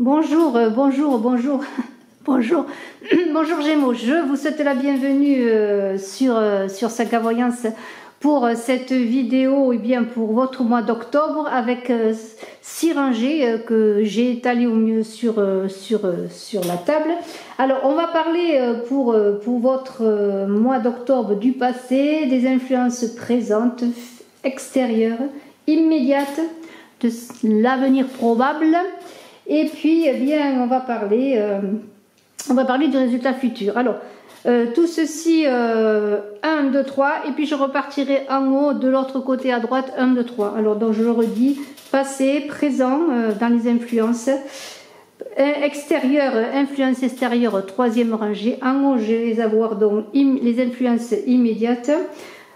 Bonjour, bonjour, bonjour Gémeaux. Je vous souhaite la bienvenue sur Saga Voyance pour cette vidéo, et bien pour votre mois d'octobre avec 6 rangées que j'ai étalées au mieux sur la table. Alors on va parler pour votre mois d'octobre du passé, des influences présentes, extérieures, immédiates, de l'avenir probable. Et puis, eh bien, on va parler du résultat futur. Alors, tout ceci, 1, 2, 3, et puis je repartirai en haut de l'autre côté à droite, 1, 2, 3. Alors, donc, je le redis, passé, présent, dans les influences, extérieures, influence extérieure, troisième rangée. En haut, je vais avoir donc les influences immédiates.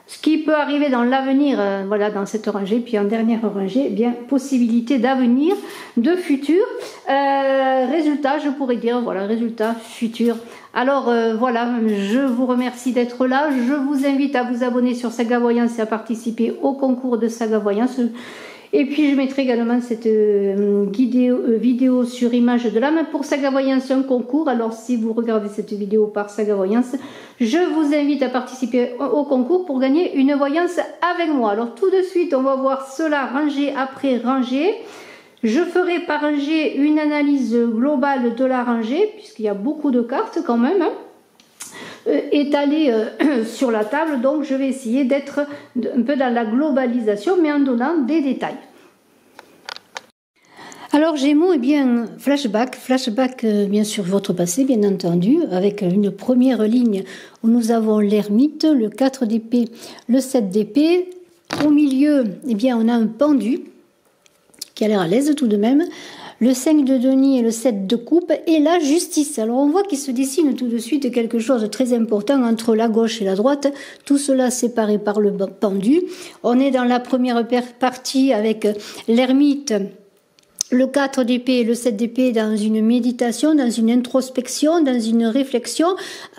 Ce qui peut arriver dans l'avenir, voilà, dans cette rangée, puis en dernière rangée, eh bien, possibilité d'avenir, de futur, résultat, je pourrais dire, voilà, résultat futur. Alors, voilà, je vous remercie d'être là, je vous invite à vous abonner sur Saga Voyance et à participer au concours de Saga Voyance. Et puis, je mettrai également cette vidéo sur Image de l'âme pour Saga Voyance, un concours. Alors, si vous regardez cette vidéo par Saga Voyance, je vous invite à participer au concours pour gagner une voyance avec moi. Alors, tout de suite, on va voir cela rangée après rangée. Je ferai par rangée une analyse globale de la rangée, puisqu'il y a beaucoup de cartes quand même, hein, étalées sur la table. Donc, je vais essayer d'être un peu dans la globalisation, mais en donnant des détails. Alors Gémeaux, eh bien, flashback, bien sûr votre passé, bien entendu, avec une première ligne où nous avons l'ermite, le 4 d'épée, le 7 d'épée. Au milieu, eh bien, on a un pendu qui a l'air à l'aise tout de même, le 5 de denier et le 7 de coupe, et la justice. Alors on voit qu'il se dessine tout de suite quelque chose de très important entre la gauche et la droite, tout cela séparé par le pendu. On est dans la première partie avec l'ermite, le 4 d'épée et le 7 d'épée dans une méditation, dans une introspection, dans une réflexion.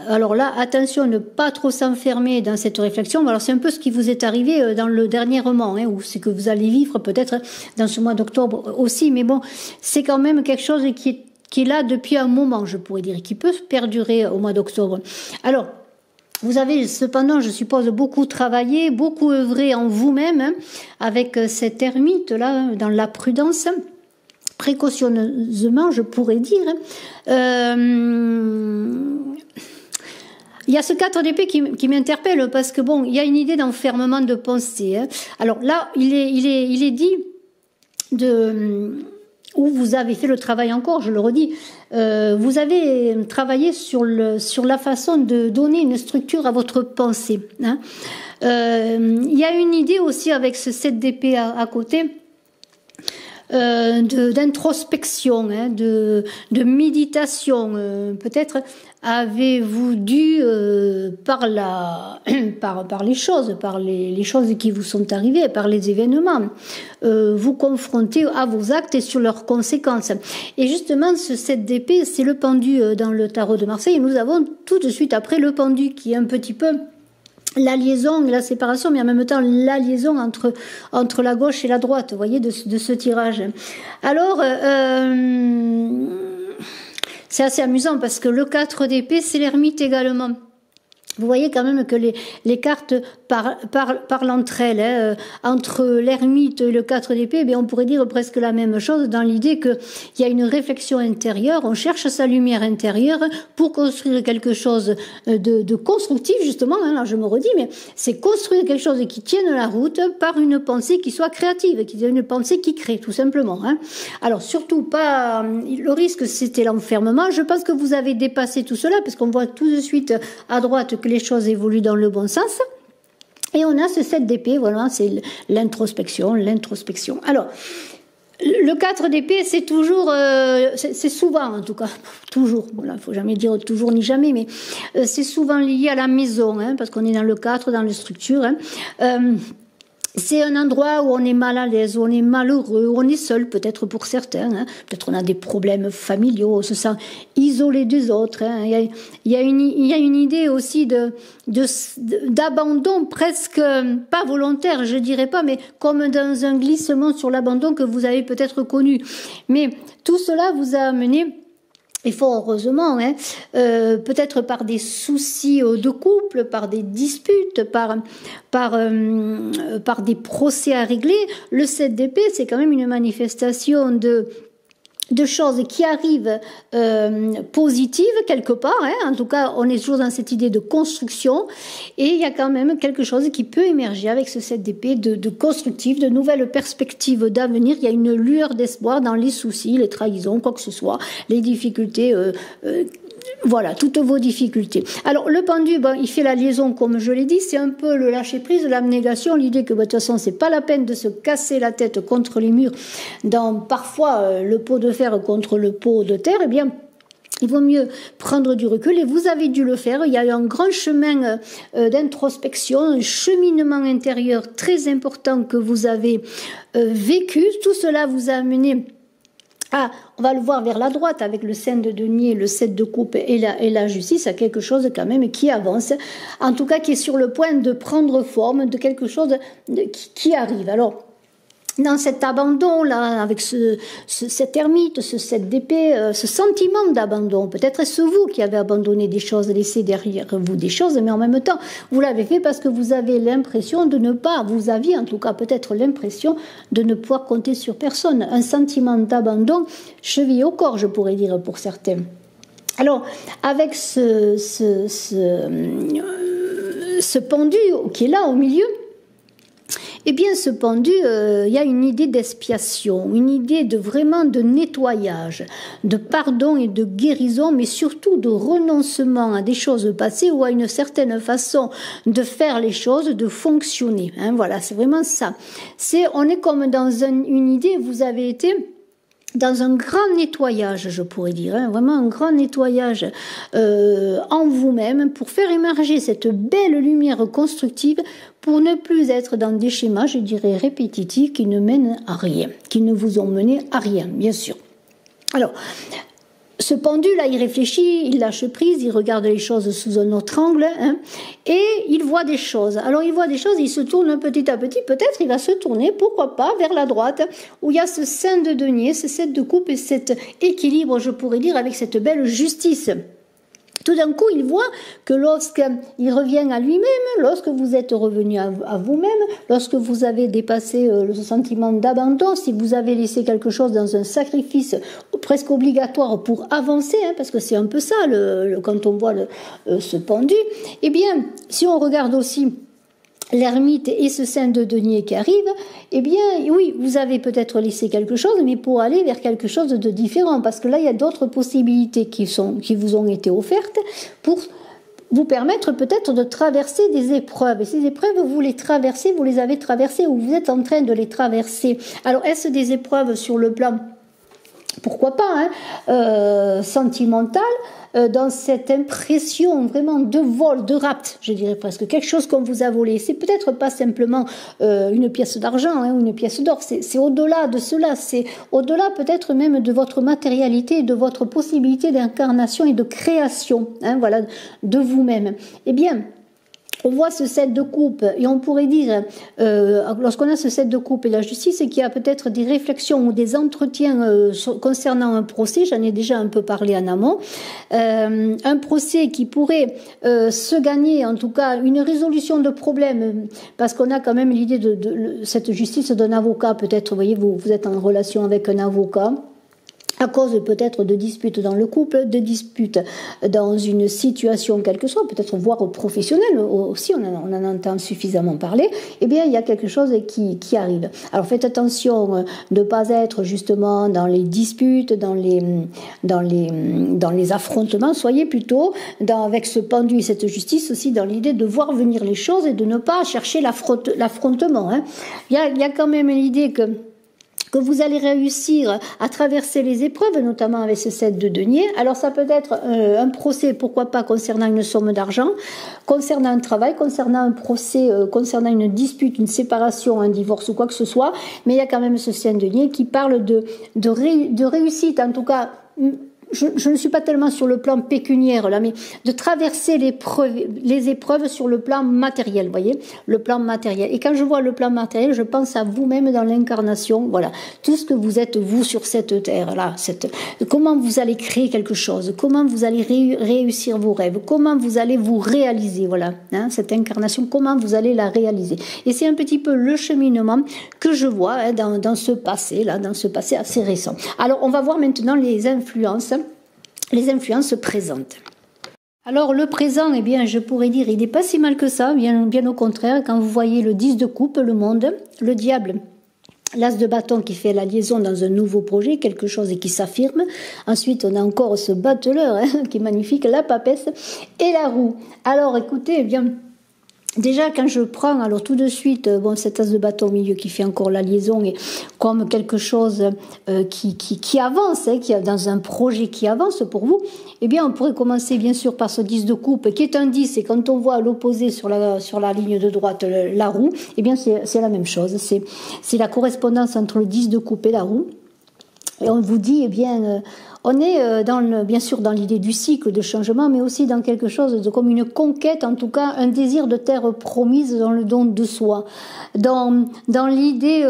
Alors là, attention, ne pas trop s'enfermer dans cette réflexion. Alors c'est un peu ce qui vous est arrivé dans le dernier roman, hein, ou ce que vous allez vivre peut-être dans ce mois d'octobre aussi. Mais bon, c'est quand même quelque chose qui est là depuis un moment, je pourrais dire, et qui peut perdurer au mois d'octobre. Alors, vous avez cependant, je suppose, beaucoup travaillé, beaucoup œuvré en vous-même, hein, avec cette ermite-là, dans la prudence, précautionneusement, je pourrais dire. Il y a ce 4 d'épée qui m'interpelle parce que bon, il y a une idée d'enfermement de pensée. Hein. Alors là, il est dit où vous avez fait le travail encore, je le redis. Vous avez travaillé sur la façon de donner une structure à votre pensée. Hein. Il y a une idée aussi avec ce 7 d'épée à côté. D'introspection, hein, de méditation. Peut-être avez-vous dû par les choses, par les choses qui vous sont arrivées, par les événements, vous confronter à vos actes et sur leurs conséquences. Et justement, ce 7 d'épée, c'est le pendu dans le tarot de Marseille. Et nous avons tout de suite après le pendu qui est un petit peu la liaison, la séparation, mais en même temps la liaison entre la gauche et la droite, vous voyez, de ce tirage. Alors, c'est assez amusant parce que le 4 d'épée, c'est l'ermite également. Vous voyez quand même que les cartes parlent entre elles. Hein. Entre l'ermite et le 4 d'épée, on pourrait dire presque la même chose dans l'idée qu'il y a une réflexion intérieure, on cherche sa lumière intérieure pour construire quelque chose de constructif, justement. Hein, là, je me redis, mais c'est construire quelque chose qui tienne la route par une pensée qui soit créative, qui soit une pensée qui crée, tout simplement. Hein. Alors, surtout pas... Le risque, c'était l'enfermement. Je pense que vous avez dépassé tout cela, parce qu'on voit tout de suite à droite que les choses évoluent dans le bon sens. Et on a ce 7 d'épée, voilà, c'est l'introspection. Alors, le 4 d'épée, c'est toujours, c'est souvent en tout cas, toujours, voilà, il ne faut jamais dire toujours ni jamais, mais c'est souvent lié à la maison, hein, parce qu'on est dans le 4, dans les structures. Hein. c'est un endroit où on est mal à l'aise, où on est malheureux, où on est seul, peut-être pour certains. Hein. Peut-être on a des problèmes familiaux, on se sent isolé des autres. Hein. Il y a une idée aussi d'abandon presque, pas volontaire, je dirais pas, mais comme dans un glissement sur l'abandon que vous avez peut-être connu. Mais tout cela vous a amené, et fort heureusement, hein, peut-être par des soucis de couple, par des disputes, par des procès à régler. Le 7 d'épée, c'est quand même une manifestation de choses qui arrivent positives quelque part, hein. En tout cas on est toujours dans cette idée de construction, et il y a quand même quelque chose qui peut émerger avec ce 7 d'épée de constructif, de nouvelles perspectives d'avenir. Il y a une lueur d'espoir dans les soucis, les trahisons, quoi que ce soit, les difficultés, voilà, toutes vos difficultés. Alors le pendu, bon, il fait la liaison, comme je l'ai dit, c'est un peu le lâcher prise, l'abnégation, l'idée que de toute façon c'est pas la peine de se casser la tête contre les murs, dans parfois le pot de fer contre le pot de terre. Eh bien, il vaut mieux prendre du recul, et vous avez dû le faire. Il y a eu un grand chemin d'introspection, un cheminement intérieur très important que vous avez vécu. Tout cela vous a amené on va le voir vers la droite avec le 5 de denier, le 7 de coupe et la justice, à quelque chose quand même qui avance, en tout cas qui est sur le point de prendre forme, de quelque chose qui arrive. Alors, dans cet abandon-là, avec cet ermite, ce 7 d'épée, ce sentiment d'abandon, peut-être est-ce vous qui avez abandonné des choses, laissé derrière vous des choses, mais en même temps, vous l'avez fait parce que vous avez l'impression de ne pas, vous aviez en tout cas peut-être l'impression de ne pouvoir compter sur personne. Un sentiment d'abandon chevillé au corps, je pourrais dire pour certains. Alors, avec ce pendu qui est là au milieu, eh bien, ce pendu, il y a une idée d'expiation, une idée de vraiment de nettoyage, de pardon et de guérison, mais surtout de renoncement à des choses passées ou à une certaine façon de faire les choses, de fonctionner. Hein, voilà, c'est vraiment ça. On est comme dans une idée, vous avez été dans un grand nettoyage, je pourrais dire, hein, vraiment un grand nettoyage en vous-même pour faire émerger cette belle lumière constructive, pour ne plus être dans des schémas, je dirais, répétitifs qui ne mènent à rien, qui ne vous ont mené à rien, bien sûr. Alors, ce pendu, là, il réfléchit, il lâche prise, il regarde les choses sous un autre angle, hein, et il voit des choses. Alors, il voit des choses, il se tourne petit à petit, peut-être il va se tourner, pourquoi pas, vers la droite, où il y a ce 5 de denier, ce 7 de coupe et cet équilibre, je pourrais dire, avec cette belle justice. Tout d'un coup, il voit que lorsqu'il revient à lui-même, lorsque vous êtes revenu à vous-même, lorsque vous avez dépassé le sentiment d'abandon, si vous avez laissé quelque chose dans un sacrifice presque obligatoire pour avancer, hein, parce que c'est un peu ça quand on voit ce pendu, eh bien, si on regarde aussi l'ermite et ce 5 de denier qui arrive, eh bien, oui, vous avez peut-être laissé quelque chose, mais pour aller vers quelque chose de différent, parce que là, il y a d'autres possibilités qui vous ont été offertes pour vous permettre peut-être de traverser des épreuves. Et ces épreuves, vous les avez traversées, ou vous êtes en train de les traverser. Alors, est-ce des épreuves sur le plan, pourquoi pas, hein, sentimental, dans cette impression vraiment de vol, de rapt, je dirais presque, quelque chose qu'on vous a volé. C'est peut-être pas simplement une pièce d'argent, hein, ou une pièce d'or, c'est au-delà de cela, c'est au-delà peut-être même de votre matérialité, de votre possibilité d'incarnation et de création, hein, voilà, de vous-même. Eh bien, on voit ce 7 de coupe et on pourrait dire, lorsqu'on a ce 7 de coupe et la justice, qu'il y a peut-être des réflexions ou des entretiens concernant un procès, j'en ai déjà un peu parlé en amont, un procès qui pourrait se gagner, en tout cas une résolution de problème, parce qu'on a quand même l'idée de cette justice d'un avocat, peut-être, vous voyez, vous êtes en relation avec un avocat, à cause peut-être de disputes dans le couple, de disputes dans une situation quelle que soit, peut-être voire professionnelle aussi, on en entend suffisamment parler, eh bien il y a quelque chose qui arrive. Alors faites attention de ne pas être justement dans les disputes, dans les affrontements, soyez plutôt avec ce pendu et cette justice aussi dans l'idée de voir venir les choses et de ne pas chercher l'affrontement. Hein. Il y a quand même l'idée que que vous allez réussir à traverser les épreuves, notamment avec ce 7 de denier. Alors ça peut être un procès, pourquoi pas, concernant une somme d'argent, concernant un travail, concernant un procès, concernant une dispute, une séparation, un divorce ou quoi que ce soit, mais il y a quand même ce 5 de denier qui parle de réussite, en tout cas. Je ne suis pas tellement sur le plan pécuniaire là, mais de traverser les épreuves sur le plan matériel, voyez, le plan matériel. Et quand je vois le plan matériel, je pense à vous-même dans l'incarnation, voilà, tout ce que vous êtes vous sur cette terre-là, comment vous allez créer quelque chose, comment vous allez réussir vos rêves, comment vous allez vous réaliser, voilà, hein, cette incarnation, comment vous allez la réaliser. Et c'est un petit peu le cheminement que je vois hein, dans ce passé assez récent. Alors, on va voir maintenant les influences présentes. Alors le présent, eh bien, je pourrais dire, il n'est pas si mal que ça, bien au contraire, quand vous voyez le 10 de coupe, le monde, le diable, l'as de bâton qui fait la liaison dans un nouveau projet, quelque chose qui s'affirme. Ensuite, on a encore ce battleur hein, qui est magnifique, la papesse et la roue. Alors écoutez, eh bien, déjà, quand je prends, alors tout de suite, bon, cet as de bâton au milieu qui fait encore la liaison et comme quelque chose qui avance, hein, qui est dans un projet qui avance pour vous, eh bien, on pourrait commencer bien sûr par ce 10 de coupe qui est un 10 et quand on voit à l'opposé sur la ligne de droite la roue, eh bien, c'est la même chose. C'est la correspondance entre le 10 de coupe et la roue. Et on vous dit, eh bien, on est bien sûr dans l'idée du cycle de changement, mais aussi dans quelque chose de comme une conquête, en tout cas un désir de terre promise dans le don de soi, dans l'idée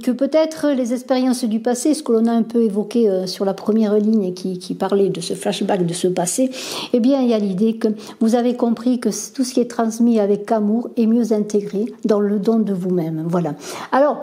que peut-être les expériences du passé, ce que l'on a un peu évoqué sur la première ligne qui parlait de ce flashback de ce passé, eh bien il y a l'idée que vous avez compris que tout ce qui est transmis avec amour est mieux intégré dans le don de vous-même. Voilà. Alors,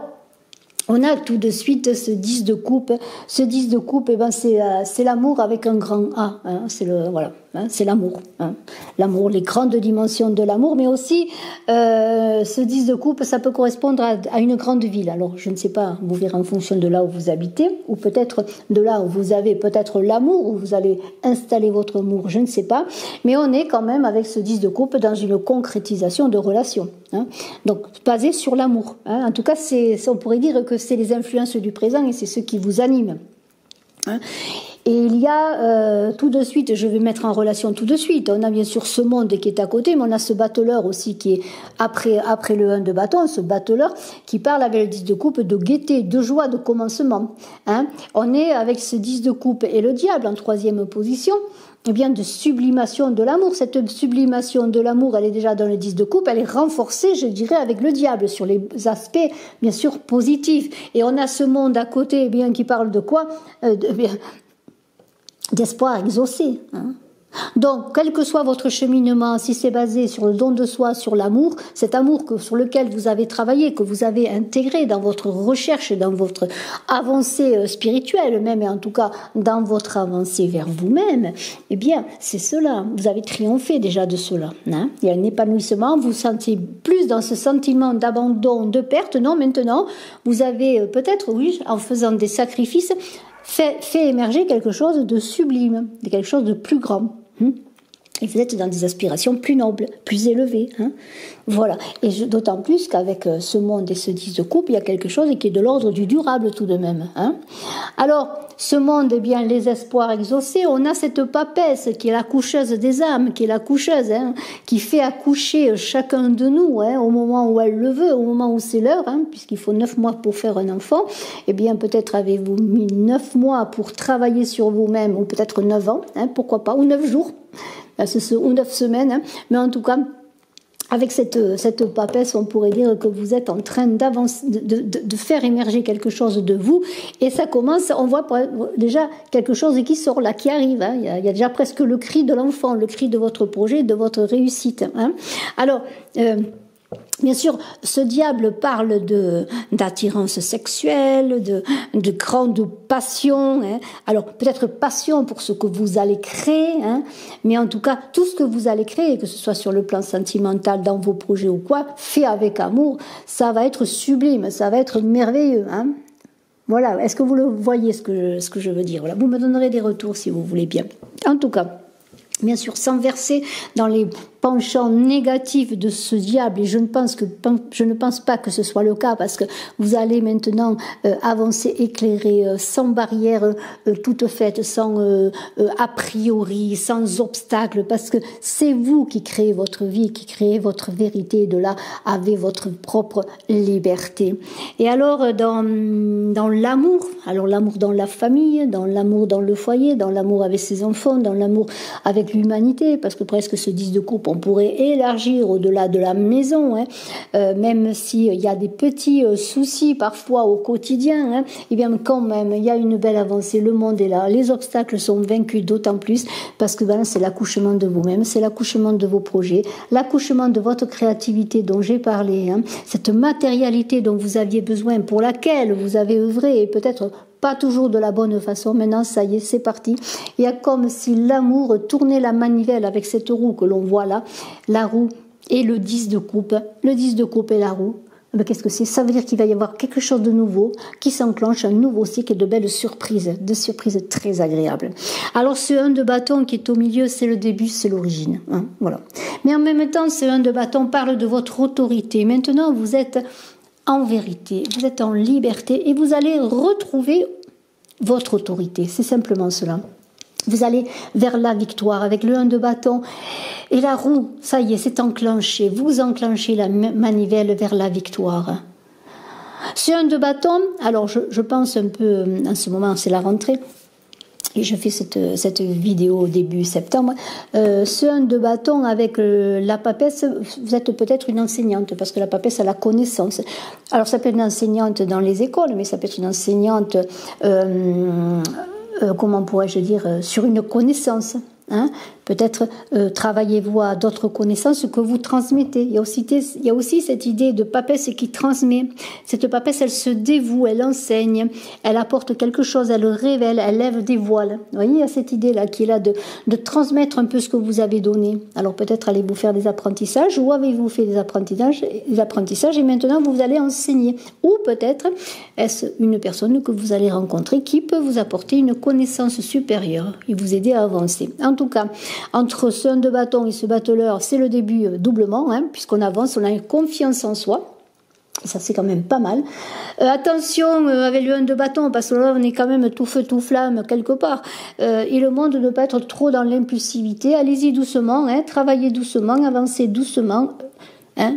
on a tout de suite ce 10 de coupe. Ce 10 de coupe, eh ben c'est l'amour avec un grand A. Hein, c'est l'amour. Hein, l'amour, les grandes dimensions de l'amour, mais aussi ce 10 de coupe, ça peut correspondre à une grande ville. Alors, je ne sais pas, vous verrez en fonction de là où vous habitez, ou peut-être de là où vous avez peut-être l'amour, où vous allez installer votre amour, je ne sais pas. Mais on est quand même avec ce 10 de coupe dans une concrétisation de relations. Hein, donc, basé sur l'amour. Hein. En tout cas, on pourrait dire que c'est les influences du présent et c'est ce qui vous anime. Hein. Et il y a tout de suite, je vais mettre en relation tout de suite, on a bien sûr ce monde qui est à côté, mais on a ce battleur aussi qui est après le 1 de bâton, ce battleur qui parle avec le 10 de coupe de gaieté, de joie, de commencement. Hein. On est avec ce 10 de coupe et le diable en troisième position, eh bien de sublimation de l'amour. Cette sublimation de l'amour, elle est déjà dans le 10 de coupe, elle est renforcée, je dirais, avec le diable sur les aspects, bien sûr, positifs. Et on a ce monde à côté, eh bien, qui parle de quoi d'espoir exaucé. Hein. Donc, quel que soit votre cheminement, si c'est basé sur le don de soi, sur l'amour, cet amour sur lequel vous avez travaillé, que vous avez intégré dans votre recherche, dans votre avancée spirituelle même, et en tout cas dans votre avancée vers vous-même, eh bien, c'est cela. Vous avez triomphé déjà de cela. Hein. Il y a un épanouissement, vous sentez plus dans ce sentiment d'abandon, de perte. Non, maintenant, vous avez peut-être, oui, en faisant des sacrifices, fait émerger quelque chose de sublime, de quelque chose de plus grand. Et vous êtes dans des aspirations plus nobles, plus élevées. Hein. Voilà. Et d'autant plus qu'avec ce monde et ce 10 de coupe, il y a quelque chose qui est de l'ordre du durable tout de même. Hein. Alors, ce monde, eh bien, les espoirs exaucés, on a cette papesse qui est la coucheuse des âmes, qui est la coucheuse, hein, qui fait accoucher chacun de nous hein, au moment où elle le veut, au moment où c'est l'heure, hein, puisqu'il faut 9 mois pour faire un enfant. Eh bien, peut-être avez-vous mis 9 mois pour travailler sur vous-même, ou peut-être 9 ans, hein, pourquoi pas, ou 9 jours. Ou 9 semaines, hein. Mais en tout cas, avec cette papesse, on pourrait dire que vous êtes en train d'avancer, de faire émerger quelque chose de vous, et ça commence, on voit déjà quelque chose qui sort là, qui arrive, hein. Il y a déjà presque le cri de l'enfant, le cri de votre projet, de votre réussite. Hein. Alors, bien sûr, ce diable parle d'attirance sexuelle, de grande passion. Hein. Alors, peut-être passion pour ce que vous allez créer, hein, mais en tout cas, tout ce que vous allez créer, que ce soit sur le plan sentimental, dans vos projets ou quoi, fait avec amour, ça va être sublime, ça va être merveilleux. Hein. Voilà, est-ce que vous le voyez ce que je veux dire? Voilà. Vous me donnerez des retours si vous voulez bien. En tout cas, bien sûr, sans verser dans les penchant négatif de ce diable, et je ne pense pas que ce soit le cas, parce que vous allez maintenant avancer éclairé, sans barrière toute faite, sans a priori, sans obstacle, parce que c'est vous qui créez votre vie, qui créez votre vérité, et de là avez votre propre liberté. Et alors dans l'amour, alors l'amour dans la famille, dans l'amour dans le foyer, dans l'amour avec ses enfants, dans l'amour avec l'humanité, parce que presque ce 10 de coupe, on pourrait élargir au-delà de la maison, hein, même s'il y a des petits soucis parfois au quotidien, hein, et bien quand même, il y a une belle avancée, le monde est là, les obstacles sont vaincus d'autant plus, parce que ben, c'est l'accouchement de vous-même, c'est l'accouchement de vos projets, l'accouchement de votre créativité dont j'ai parlé, hein, cette matérialité dont vous aviez besoin, pour laquelle vous avez œuvré, et peut-être pas toujours de la bonne façon. Maintenant, ça y est, c'est parti. Il y a comme si l'amour tournait la manivelle avec cette roue que l'on voit là, la roue et le 10 de coupe. Le 10 de coupe et la roue. Mais qu'est-ce que c'est? Ça veut dire qu'il va y avoir quelque chose de nouveau qui s'enclenche, un nouveau cycle de belles surprises, de surprises très agréables. Alors ce 1 de bâton qui est au milieu, c'est le début, c'est l'origine. Hein, voilà. Mais en même temps, ce 1 de bâton parle de votre autorité. Maintenant, vous êtes en vérité, vous êtes en liberté et vous allez retrouver votre autorité. C'est simplement cela. Vous allez vers la victoire avec le 1 de bâton et la roue, ça y est, c'est enclenché. Vous enclenchez la manivelle vers la victoire. Ce 1 de bâton, alors je pense un peu, en ce moment c'est la rentrée, et je fais cette vidéo au début septembre, ce 1 de bâton avec la papesse, vous êtes peut-être une enseignante, parce que la papesse a la connaissance. Alors ça peut être une enseignante dans les écoles, mais ça peut être une enseignante, comment pourrais-je dire, sur une connaissance. Hein, peut-être travaillez-vous à d'autres connaissances que vous transmettez. Il y a aussi cette idée de papesse qui transmet. Cette papesse, elle se dévoue, elle enseigne, elle apporte quelque chose, elle révèle, elle lève des voiles. Vous voyez, il y a cette idée-là qui est là de transmettre un peu ce que vous avez donné. Alors peut-être allez-vous faire des apprentissages, ou avez-vous fait des apprentissages et maintenant vous allez enseigner. Ou peut-être est-ce une personne que vous allez rencontrer qui peut vous apporter une connaissance supérieure et vous aider à avancer. En tout cas, entre ce 1 de bâton et ce battleur, c'est le début doublement, hein, puisqu'on avance, on a une confiance en soi. Ça, c'est quand même pas mal. Attention avec le 1 de bâton, parce que là, on est quand même tout feu, tout flamme, quelque part. Et le monde ne peut pas être trop dans l'impulsivité. Allez-y doucement, hein, travaillez doucement, avancez doucement. Hein,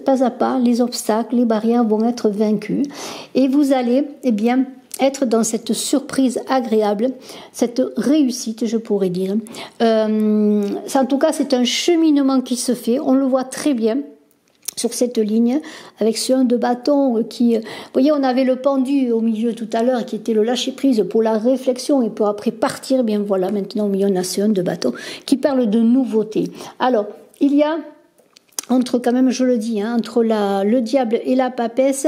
pas à pas, les obstacles, les barrières vont être vaincus. Et vous allez, eh bien, être dans cette surprise agréable, cette réussite, je pourrais dire. En tout cas, c'est un cheminement qui se fait, on le voit très bien sur cette ligne, avec ce 1 de bâton qui... Vous voyez, on avait le pendu au milieu tout à l'heure, qui était le lâcher-prise pour la réflexion, et pour après partir, bien voilà, maintenant au milieu, on a ce 1 de bâton, qui parle de nouveauté. Alors, il y a... entre quand même, je le dis, hein, entre le diable et la papesse,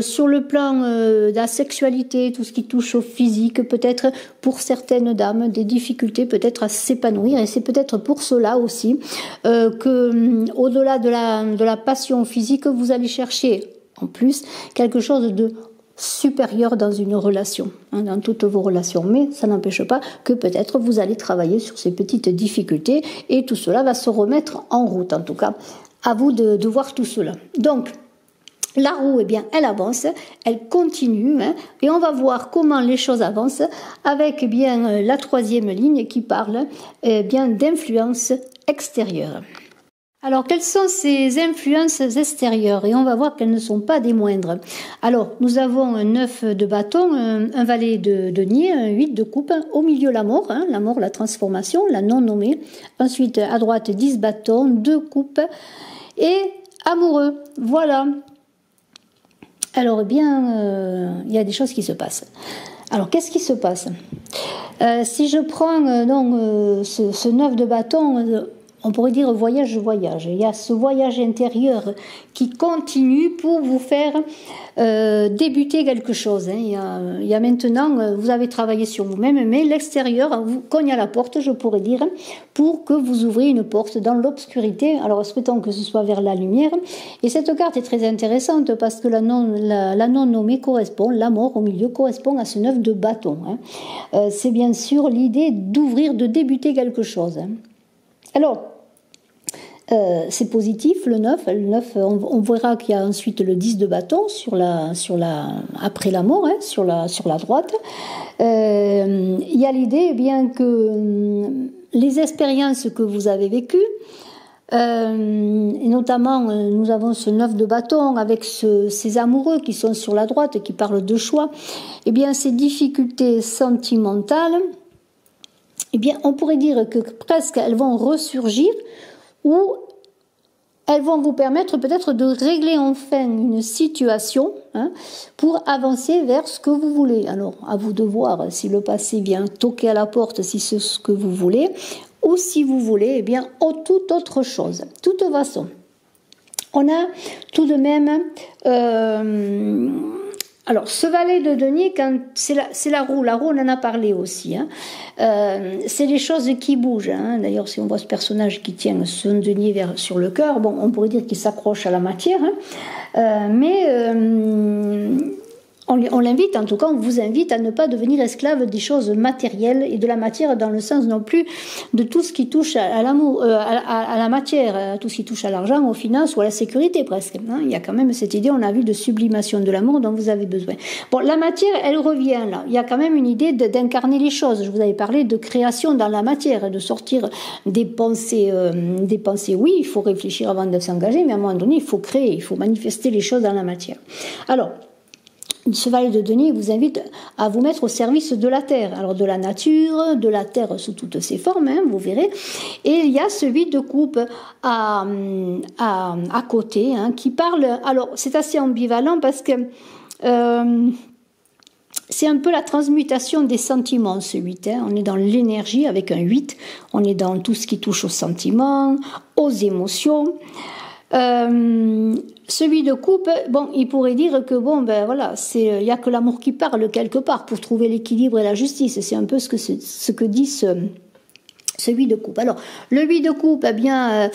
sur le plan de la sexualité, tout ce qui touche au physique, peut-être pour certaines dames, des difficultés peut-être à s'épanouir, et c'est peut-être pour cela aussi que au-delà de la passion physique, vous allez chercher en plus quelque chose de supérieur dans une relation, hein, dans toutes vos relations, mais ça n'empêche pas que peut-être vous allez travailler sur ces petites difficultés et tout cela va se remettre en route. En tout cas, à vous de voir tout cela. Donc, la roue, eh bien, elle avance, elle continue, hein, et on va voir comment les choses avancent avec eh bien la 3e ligne qui parle bien d'influence extérieure. Alors, quelles sont ces influences extérieures? Et on va voir qu'elles ne sont pas des moindres. Alors, nous avons un 9 de bâton, un valet de denier, un 8 de coupe, au milieu la mort, hein, la transformation, la non nommée. Ensuite, à droite, 10 bâtons, 2 coupes et amoureux. Voilà. Alors, eh bien, il y a des choses qui se passent. Alors, qu'est-ce qui se passe? Si je prends ce 9 de bâton... on pourrait dire voyage. Il y a ce voyage intérieur qui continue pour vous faire débuter quelque chose. Hein. Il y a maintenant, vous avez travaillé sur vous-même, mais l'extérieur vous cogne à la porte, je pourrais dire, pour que vous ouvriez une porte dans l'obscurité. Alors souhaitons que ce soit vers la lumière. Et cette carte est très intéressante parce que la non nommée correspond, la mort au milieu correspond à ce 9 de bâton. Hein. C'est bien sûr l'idée d'ouvrir, de débuter quelque chose. Hein. Alors, c'est positif, le 9. Le 9, on verra qu'il y a ensuite le 10 de bâton après la mort, hein, sur la droite. Il y a l'idée bien que les expériences que vous avez vécues, et notamment nous avons ce 9 de bâton avec ces amoureux qui sont sur la droite, qui parlent de choix, et bien ces difficultés sentimentales, et bien on pourrait dire que presque elles vont ressurgir, ou elles vont vous permettre peut-être de régler enfin une situation, hein, pour avancer vers ce que vous voulez. Alors, à vous de voir si le passé vient toquer à la porte, si c'est ce que vous voulez, ou si vous voulez, eh bien, toute autre chose. De toute façon, on a tout de même... alors, ce valet de denier, c'est la roue. La roue, on en a parlé aussi. Hein. C'est les choses qui bougent. Hein. D'ailleurs, si on voit ce personnage qui tient son denier sur le cœur, bon, on pourrait dire qu'il s'accroche à la matière. Hein. On l'invite, en tout cas, on vous invite à ne pas devenir esclave des choses matérielles et de la matière, dans le sens non plus de tout ce qui touche à l'amour, à la matière, tout ce qui touche à l'argent, aux finances ou à la sécurité presque. Hein. Il y a quand même cette idée, on a vu, de sublimation de l'amour dont vous avez besoin. Bon, la matière, elle revient là. Il y a quand même une idée d'incarner les choses. Je vous avais parlé de création dans la matière, de sortir des pensées. Oui, il faut réfléchir avant de s'engager, mais à un moment donné, il faut créer, il faut manifester les choses dans la matière. Alors, ce valet de denier vous invite à vous mettre au service de la terre, alors de la nature, de la terre sous toutes ses formes, hein, vous verrez. Et il y a ce 8 de coupe à côté, hein, qui parle. Alors c'est assez ambivalent parce que c'est un peu la transmutation des sentiments, ce 8. Hein. On est dans l'énergie avec un 8, on est dans tout ce qui touche aux sentiments, aux émotions. Celui de coupe, bon, il pourrait dire que bon, ben voilà, il y a que l'amour qui parle quelque part pour trouver l'équilibre et la justice. C'est un peu ce que dit ce 8 de coupe. Alors, le 8 de coupe, eh bien,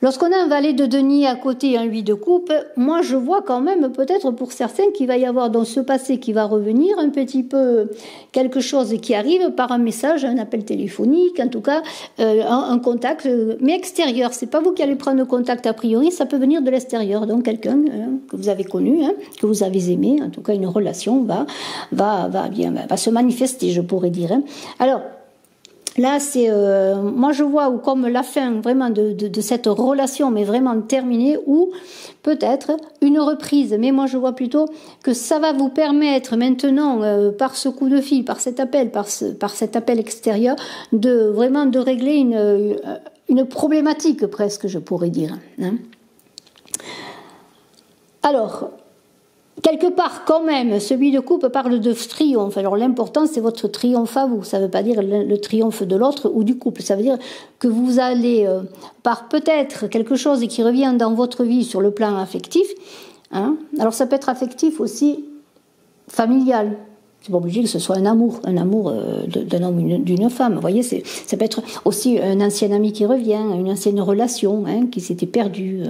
lorsqu'on a un valet de denier à côté et un 8 de coupe, moi je vois quand même peut-être pour certains qu'il va y avoir dans ce passé qui va revenir un petit peu quelque chose qui arrive par un message, un appel téléphonique, en tout cas un contact, mais extérieur. C'est pas vous qui allez prendre contact a priori, ça peut venir de l'extérieur. Donc quelqu'un que vous avez connu, hein, que vous avez aimé, en tout cas une relation va se manifester, je pourrais dire. Hein. Alors, là, c'est moi je vois comme la fin vraiment de cette relation, mais vraiment terminée, ou peut-être une reprise. Mais moi je vois plutôt que ça va vous permettre maintenant, par ce coup de fil, par cet appel, par cet appel extérieur, de régler une problématique presque, je pourrais dire. Hein. Alors, quelque part, quand même, celui de coupe parle de triomphe. Alors l'important, c'est votre triomphe à vous. Ça ne veut pas dire le triomphe de l'autre ou du couple. Ça veut dire que vous allez, par peut-être quelque chose qui revient dans votre vie sur le plan affectif. Hein. Alors ça peut être affectif aussi familial. C'est pas obligé que ce soit un amour d'un homme ou d'une femme. Vous voyez, ça peut être aussi un ancien ami qui revient, une ancienne relation, hein, qui s'était perdue,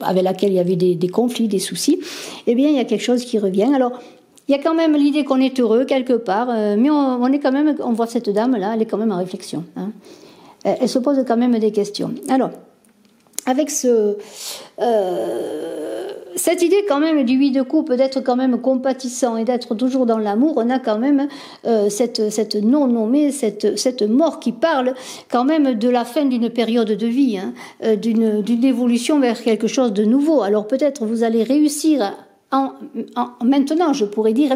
avec laquelle il y avait des conflits, des soucis. Eh bien, il y a quelque chose qui revient. Alors, il y a quand même l'idée qu'on est heureux quelque part, mais on est quand même, on voit cette dame-là, elle est quand même en réflexion. Hein. Elle se pose quand même des questions. Alors, avec cette idée quand même du 8 de coupe, d'être quand même compatissant et d'être toujours dans l'amour, on a quand même cette non-nommée, cette mort qui parle quand même de la fin d'une période de vie, hein, d'une évolution vers quelque chose de nouveau. Alors peut-être vous allez réussir maintenant, je pourrais dire,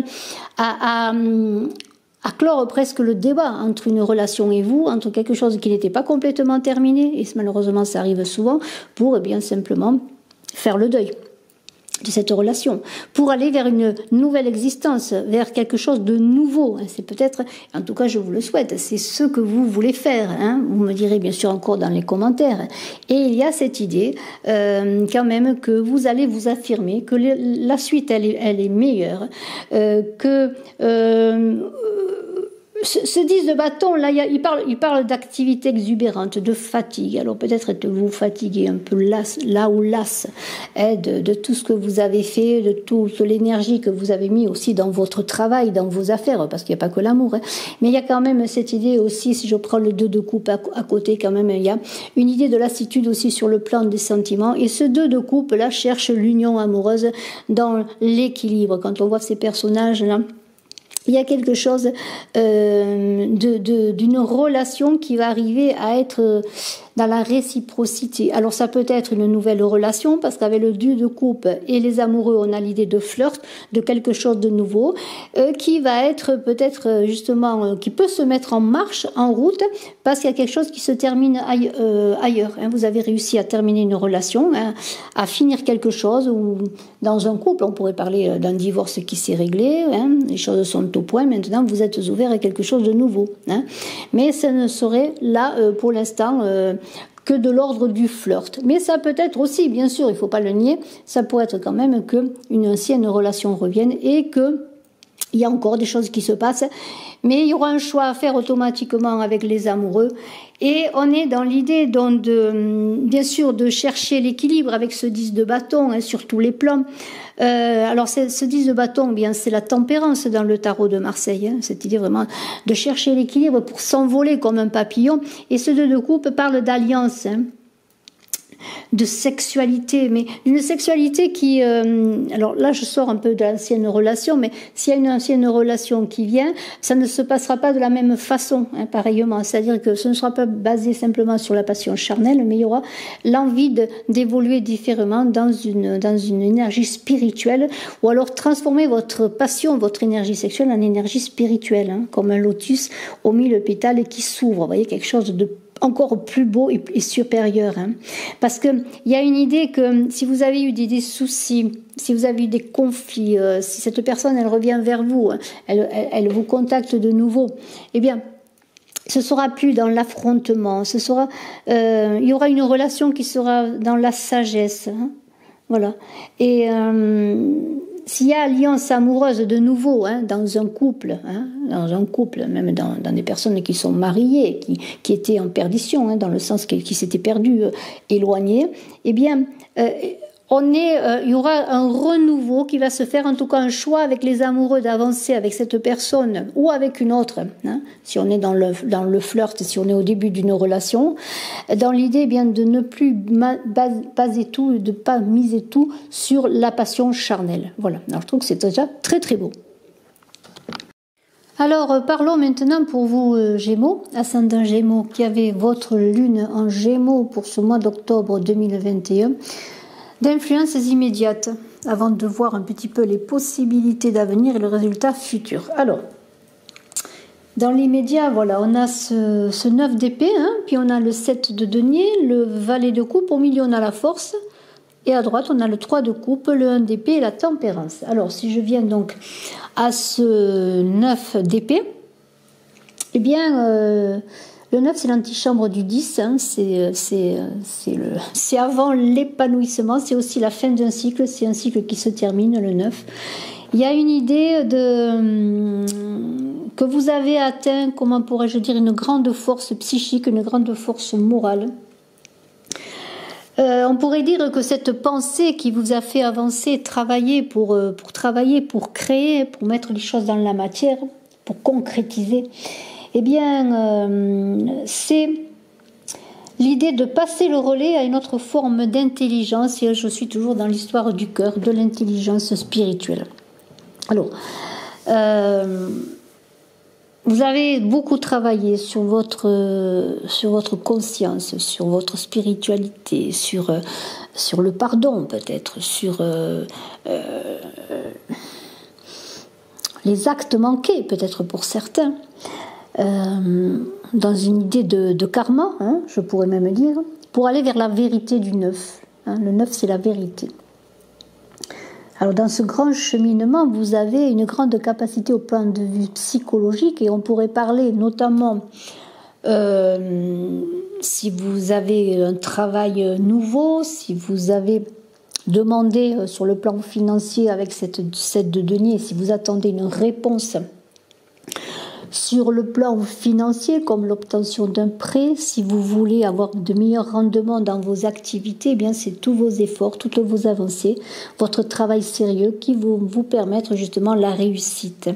à clore presque le débat entre une relation et vous, entre quelque chose qui n'était pas complètement terminé, et malheureusement ça arrive souvent, pour bien simplement faire le deuil de cette relation, pour aller vers une nouvelle existence, vers quelque chose de nouveau. C'est peut-être, en tout cas je vous le souhaite, c'est ce que vous voulez faire. Hein. Vous me direz bien sûr encore dans les commentaires. Et il y a cette idée quand même que vous allez vous affirmer, que la suite elle est meilleure, que ce 10 de bâton, là, il parle d'activité exubérante, de fatigue. Alors peut-être êtes-vous fatigué, un peu las, là ou las, de tout ce que vous avez fait, de toute l'énergie que vous avez mis aussi dans votre travail, dans vos affaires, parce qu'il n'y a pas que l'amour. Hein. Mais il y a quand même cette idée aussi, si je prends le 2 de coupe à côté, quand même, il y a une idée de lassitude aussi sur le plan des sentiments. Et ce 2 de coupe, là, cherche l'union amoureuse dans l'équilibre. Quand on voit ces personnages-là, il y a quelque chose d'une relation qui va arriver à être dans la réciprocité. Alors ça peut être une nouvelle relation, parce qu'avec le 2 de coupe et les amoureux, on a l'idée de flirt, de quelque chose de nouveau, qui va être peut-être justement, qui peut se mettre en marche, en route, parce qu'il y a quelque chose qui se termine ailleurs. Hein. Vous avez réussi à terminer une relation, hein, à finir quelque chose, ou dans un couple, on pourrait parler d'un divorce qui s'est réglé, hein, les choses sont au point, maintenant vous êtes ouvert à quelque chose de nouveau. Hein. Mais ça ne serait là, pour l'instant, que de l'ordre du flirt. Mais ça peut être aussi, bien sûr, il ne faut pas le nier, ça pourrait être quand même qu'une ancienne relation revienne et que il y a encore des choses qui se passent, mais il y aura un choix à faire automatiquement avec les amoureux. Et on est dans l'idée, bien sûr, de chercher l'équilibre avec ce 10 de bâton, hein, sur tous les plans. Alors, ce 10 de bâton, eh bien, c'est la tempérance dans le tarot de Marseille. Hein, cette idée vraiment de chercher l'équilibre pour s'envoler comme un papillon. Et ce 2 de coupe parle d'alliance. Hein, de sexualité, mais d'une sexualité qui... alors là, je sors un peu de l'ancienne relation, mais s'il y a une ancienne relation qui vient, ça ne se passera pas de la même façon, hein, pareillement. C'est-à-dire que ce ne sera pas basé simplement sur la passion charnelle, mais il y aura l'envie d'évoluer différemment dans une énergie spirituelle, ou alors transformer votre passion, votre énergie sexuelle en énergie spirituelle, hein, comme un lotus aux 1000 pétales qui s'ouvre. Vous voyez, quelque chose de encore plus beau et supérieur. Hein. Parce qu'il y a une idée que si vous avez eu des soucis, si vous avez eu des conflits, si cette personne, elle revient vers vous, elle vous contacte de nouveau, eh bien, ce sera plus dans l'affrontement, il y aura une relation qui sera dans la sagesse. Hein. Voilà. Et s'il y a alliance amoureuse de nouveau, hein, dans un couple, même dans des personnes qui sont mariées, qui étaient en perdition, hein, dans le sens qui s'étaient perdues, éloignées, eh bien, il y aura un renouveau qui va se faire, en tout cas un choix avec les amoureux d'avancer avec cette personne ou avec une autre, hein, si on est dans le flirt, si on est au début d'une relation, dans l'idée bien de ne plus baser tout, de ne pas miser tout sur la passion charnelle. Voilà, alors je trouve que c'est déjà très très beau. Alors, parlons maintenant pour vous, Gémeaux, ascendant Gémeaux, qui avez votre lune en Gémeaux pour ce mois d'octobre 2021, d'influences immédiates, avant de voir un petit peu les possibilités d'avenir et le résultat futur. Alors, dans l'immédiat, voilà, on a ce 9 d'épée, hein, puis on a le 7 de denier, le valet de coupe, au milieu on a la force, et à droite on a le 3 de coupe, le 1 d'épée et la tempérance. Alors, si je viens donc à ce 9 d'épée, eh bien... le 9, c'est l'antichambre du 10, hein, c'est avant l'épanouissement, c'est aussi la fin d'un cycle, c'est un cycle qui se termine, le 9. Il y a une idée que vous avez atteint, comment pourrais-je dire, une grande force psychique, une grande force morale. On pourrait dire que cette pensée qui vous a fait avancer, travailler pour créer, pour mettre les choses dans la matière, pour concrétiser, eh bien, c'est l'idée de passer le relais à une autre forme d'intelligence, et je suis toujours dans l'histoire du cœur, de l'intelligence spirituelle. Alors, vous avez beaucoup travaillé sur votre conscience, sur votre spiritualité, sur le pardon peut-être, sur les actes manqués peut-être pour certains. Dans une idée de karma, hein, je pourrais même dire, pour aller vers la vérité du 9. Hein, le 9, c'est la vérité. Alors, dans ce grand cheminement, vous avez une grande capacité au plan de vue psychologique, et on pourrait parler notamment, si vous avez un travail nouveau, si vous avez demandé sur le plan financier avec cette de denier, si vous attendez une réponse Sur le plan financier, comme l'obtention d'un prêt, si vous voulez avoir de meilleurs rendements dans vos activités, eh bien c'est tous vos efforts, toutes vos avancées, votre travail sérieux qui vont vous permettre justement la réussite.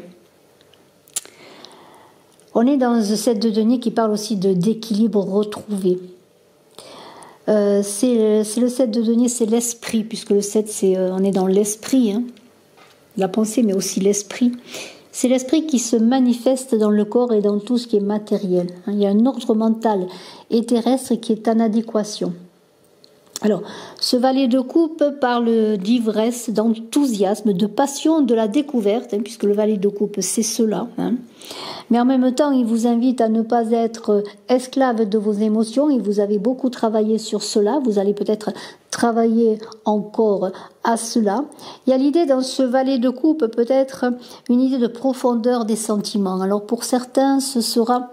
On est dans ce 7 de denier qui parle aussi d'équilibre retrouvé. C'est le 7 de denier, c'est l'esprit, puisque le 7, on est dans l'esprit, hein, la pensée, mais aussi l'esprit. C'est l'esprit qui se manifeste dans le corps et dans tout ce qui est matériel. Il y a un ordre mental et terrestre qui est en adéquation. Alors, ce valet de coupe parle d'ivresse, d'enthousiasme, de passion, de la découverte, hein, puisque le valet de coupe, c'est cela. Hein. Mais en même temps, il vous invite à ne pas être esclave de vos émotions, et vous avez beaucoup travaillé sur cela, vous allez peut-être travailler encore à cela. Il y a l'idée dans ce valet de coupe, peut-être une idée de profondeur des sentiments. Alors pour certains, ce sera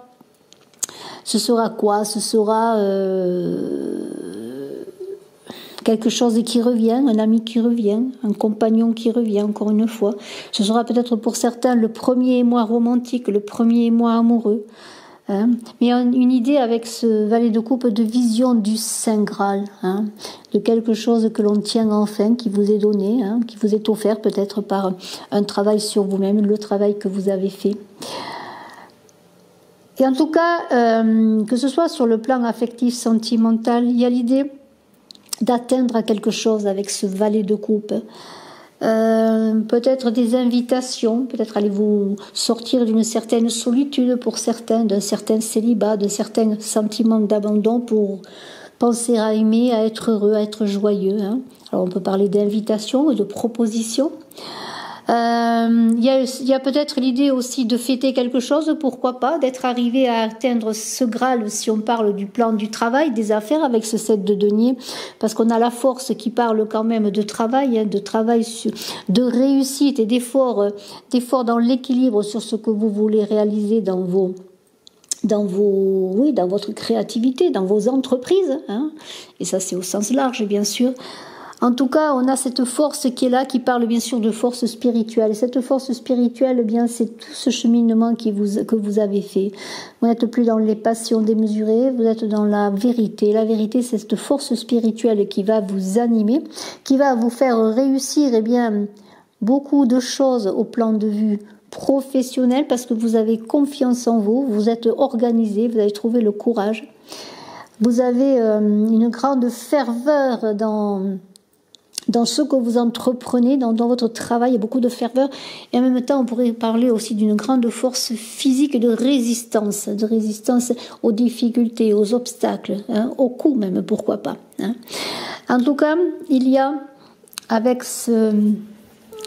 quoi? Ce sera quelque chose qui revient, un ami qui revient, un compagnon qui revient, encore une fois. Ce sera peut-être pour certains le premier émoi romantique, le premier émoi amoureux. Hein. Mais il y a une idée avec ce valet de coupe de vision du Saint Graal, hein, de quelque chose que l'on tient enfin, qui vous est donné, hein, qui vous est offert peut-être par un travail sur vous-même, le travail que vous avez fait. Et en tout cas, que ce soit sur le plan affectif, sentimental, il y a l'idée d'atteindre à quelque chose avec ce valet de coupe. Peut-être des invitations, peut-être allez-vous sortir d'une certaine solitude pour certains, d'un certain célibat, d'un certain sentiment d'abandon pour penser à aimer, à être heureux, à être joyeux. Hein. Alors on peut parler d'invitation et de proposition. Il y a peut-être l'idée aussi de fêter quelque chose, pourquoi pas, d'être arrivé à atteindre ce Graal si on parle du plan du travail, des affaires avec ce 7 de denier, parce qu'on a la force qui parle quand même de travail, hein, de réussite et d'effort dans l'équilibre sur ce que vous voulez réaliser dans votre créativité, dans vos entreprises, hein, et ça c'est au sens large bien sûr. En tout cas, on a cette force qui est là, qui parle bien sûr de force spirituelle. Et cette force spirituelle, eh bien, c'est tout ce cheminement que vous avez fait. Vous n'êtes plus dans les passions démesurées, vous êtes dans la vérité. La vérité, c'est cette force spirituelle qui va vous animer, qui va vous faire réussir, eh bien, beaucoup de choses au plan de vue professionnel, parce que vous avez confiance en vous, vous êtes organisé, vous avez trouvé le courage. Vous avez une grande ferveur dans ce que vous entreprenez, dans votre travail, il y a beaucoup de ferveur. Et en même temps, on pourrait parler aussi d'une grande force physique de résistance aux difficultés, aux obstacles, hein, aux coups même, pourquoi pas. Hein. En tout cas, il y a avec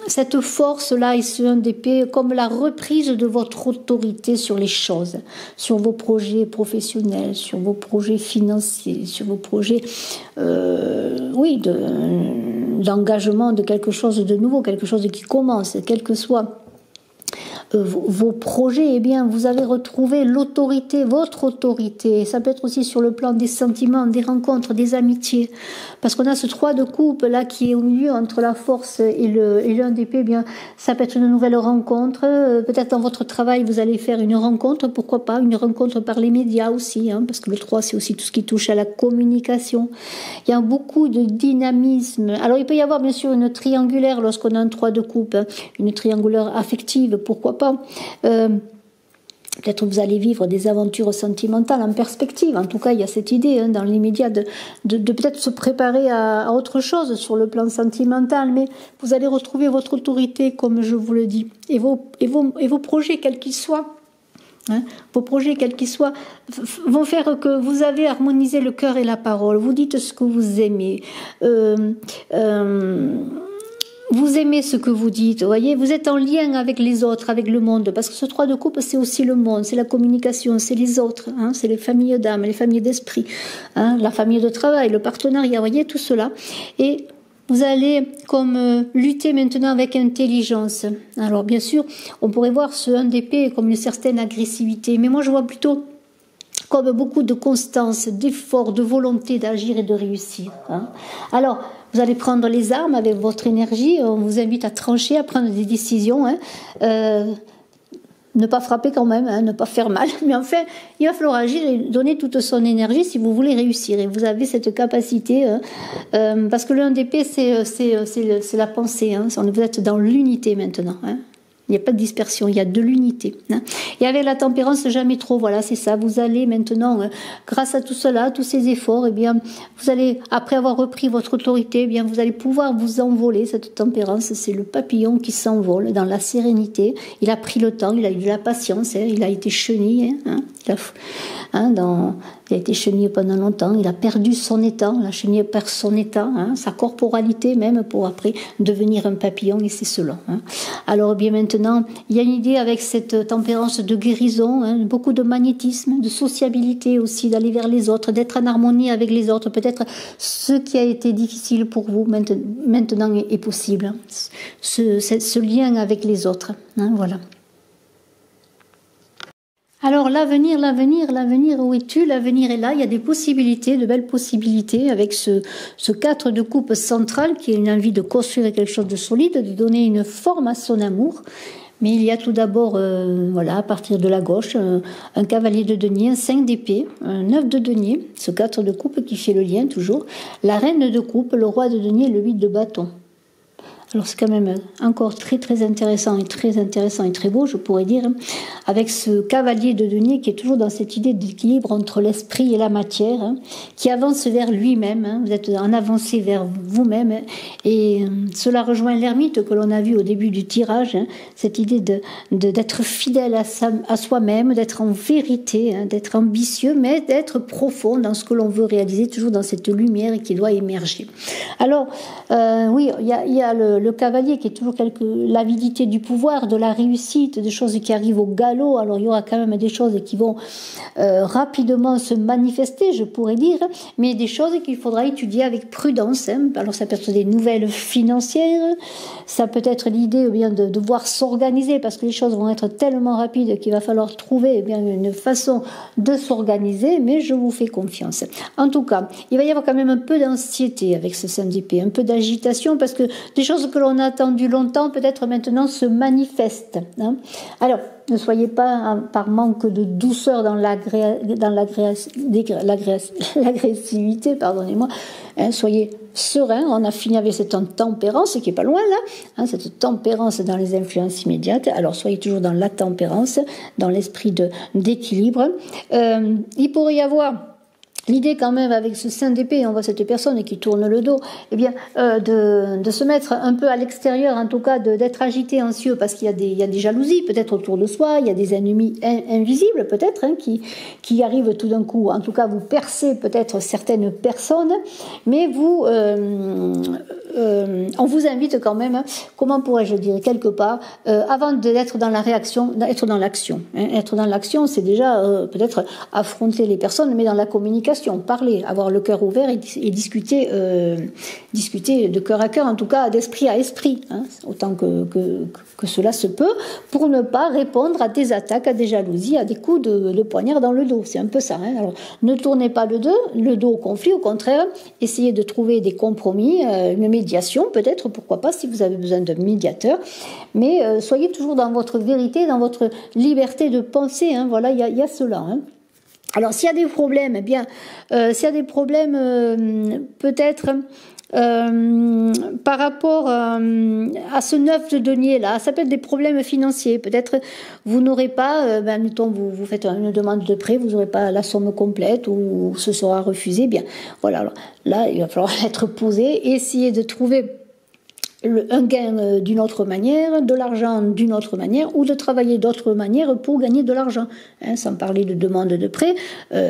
cette force-là et ce 1 d'épée comme la reprise de votre autorité sur les choses, sur vos projets professionnels, sur vos projets financiers, sur vos projets d'engagement de quelque chose de nouveau, quelque chose qui commence, quel que soit vos projets, eh bien, vous avez retrouvé l'autorité, votre autorité. Ça peut être aussi sur le plan des sentiments, des rencontres, des amitiés. Parce qu'on a ce 3 de coupe là qui est au milieu entre la force et le 1 d'épée. Eh bien, ça peut être une nouvelle rencontre. Peut-être dans votre travail, vous allez faire une rencontre. Pourquoi pas une rencontre par les médias aussi, hein, parce que le 3, c'est aussi tout ce qui touche à la communication. Il y a beaucoup de dynamisme. Alors, il peut y avoir bien sûr une triangulaire lorsqu'on a un 3 de coupe, hein, une triangulaire affective, pourquoi pas. Peut-être que vous allez vivre des aventures sentimentales en perspective. En tout cas, il y a cette idée dans l'immédiat de peut-être se préparer à autre chose sur le plan sentimental, mais vous allez retrouver votre autorité, comme je vous le dis, et vos projets, quels qu'ils soient. Hein, vos projets, quels qu'ils soient, vont faire que vous avez harmonisé le cœur et la parole. Vous dites ce que vous aimez. Vous aimez ce que vous dites, vous voyez, vous êtes en lien avec les autres, avec le monde, parce que ce 3 de coupe, c'est aussi le monde, c'est la communication, c'est les autres, hein, c'est les familles d'âme, les familles d'esprit, hein, la famille de travail, le partenariat, vous voyez, tout cela. Et vous allez comme lutter maintenant avec intelligence. Alors bien sûr, on pourrait voir ce 1 d'épée comme une certaine agressivité, mais moi je vois plutôt comme beaucoup de constance, d'effort, de volonté d'agir et de réussir. Hein. Alors, vous allez prendre les armes avec votre énergie, on vous invite à trancher, à prendre des décisions. Hein. ne pas frapper quand même, hein, ne pas faire mal, mais enfin, il va falloir agir et donner toute son énergie si vous voulez réussir. Et vous avez cette capacité, parce que le 1 d'épée, c'est la pensée, hein. Vous êtes dans l'unité maintenant, hein. Il n'y a pas de dispersion, il y a de l'unité, hein. Et avec la tempérance, jamais trop, voilà, c'est ça. Vous allez maintenant, grâce à tout cela, tous ces efforts, eh bien, vous allez, après avoir repris votre autorité, eh bien, vous allez pouvoir vous envoler. Cette tempérance, c'est le papillon qui s'envole dans la sérénité. Il a pris le temps, il a eu de la patience, hein, il a été chenille, hein, il a été chenille pendant longtemps, il a perdu son état, la chenille perd son état, hein, sa corporalité même, pour après devenir un papillon, et c'est cela, hein. Alors bien maintenant, il y a une idée avec cette tempérance de guérison, hein, beaucoup de magnétisme, de sociabilité aussi, d'aller vers les autres, d'être en harmonie avec les autres. Peut-être ce qui a été difficile pour vous maintenant est possible, hein, ce lien avec les autres, hein, voilà. Alors l'avenir, où es-tu? L'avenir est là, il y a des possibilités, de belles possibilités avec ce 4 de coupe central qui a une envie de construire quelque chose de solide, de donner une forme à son amour. Mais il y a tout d'abord, voilà, à partir de la gauche, un cavalier de denier, un 5 d'épée, un 9 de denier, ce 4 de coupe qui fait le lien toujours, la reine de coupe, le roi de denier, le 8 de bâton. Alors c'est quand même encore très intéressant et très beau, je pourrais dire, avec ce cavalier de denier qui est toujours dans cette idée d'équilibre entre l'esprit et la matière, hein, qui avance vers lui-même, hein, vous êtes en avancée vers vous-même, hein, et cela rejoint l'ermite que l'on a vu au début du tirage, hein, cette idée d'être fidèle à soi-même, d'être en vérité, hein, d'être ambitieux, mais d'être profond dans ce que l'on veut réaliser, toujours dans cette lumière qui doit émerger. Alors, oui, il y a le cavalier qui est toujours l'avidité du pouvoir, de la réussite, des choses qui arrivent au galop. Alors il y aura quand même des choses qui vont rapidement se manifester, je pourrais dire, mais des choses qu'il faudra étudier avec prudence, hein. Alors ça peut être des nouvelles financières, ça peut être l'idée eh bien, de devoir s'organiser, parce que les choses vont être tellement rapides qu'il va falloir trouver eh bien, une façon de s'organiser, mais je vous fais confiance. En tout cas, il va y avoir quand même un peu d'anxiété avec ce 5 d'épée, un peu d'agitation, parce que des choses que l'on a attendues longtemps, peut-être maintenant se manifestent, hein. Alors, ne soyez pas par manque de douceur dans l'agressivité, pardonnez-moi, hein, soyez serein. On a fini avec cette tempérance qui est pas loin là, hein, cette tempérance dans les influences immédiates. Alors soyez toujours dans la tempérance, dans l'esprit d'équilibre. Il pourrait y avoir l'idée quand même avec ce 5 d'épée, on voit cette personne qui tourne le dos, eh bien, de se mettre un peu à l'extérieur, en tout cas d'être agité, anxieux, parce qu'il y a des jalousies peut-être autour de soi, il y a des ennemis invisibles peut-être, hein, qui arrivent tout d'un coup. En tout cas, vous percez peut-être certaines personnes, mais vous, on vous invite quand même, comment pourrais-je dire, quelque part, avant d'être dans la réaction, d'être dans l'action. Hein. Être dans l'action, c'est déjà peut-être affronter les personnes, mais dans la communication. Parler, avoir le cœur ouvert et discuter de cœur à cœur, en tout cas d'esprit à esprit, hein, autant que cela se peut, pour ne pas répondre à des attaques, à des jalousies, à des coups de poignard dans le dos. C'est un peu ça, hein. Alors, ne tournez pas le dos au conflit, au contraire, essayez de trouver des compromis, une médiation peut-être, pourquoi pas, si vous avez besoin d'un médiateur, mais soyez toujours dans votre vérité, dans votre liberté de penser, hein. Voilà, il y a cela, hein. Alors, s'il y a des problèmes, eh bien, peut-être par rapport à ce 9 de denier là, ça peut être des problèmes financiers. Peut-être vous n'aurez pas, mettons, vous faites une demande de prêt, vous n'aurez pas la somme complète ou ce sera refusé. Bien, voilà. Alors, là, il va falloir être posé, essayer de trouver un gain d'une autre manière, de l'argent d'une autre manière, ou de travailler d'autres manières pour gagner de l'argent, hein, sans parler de demande de prêt,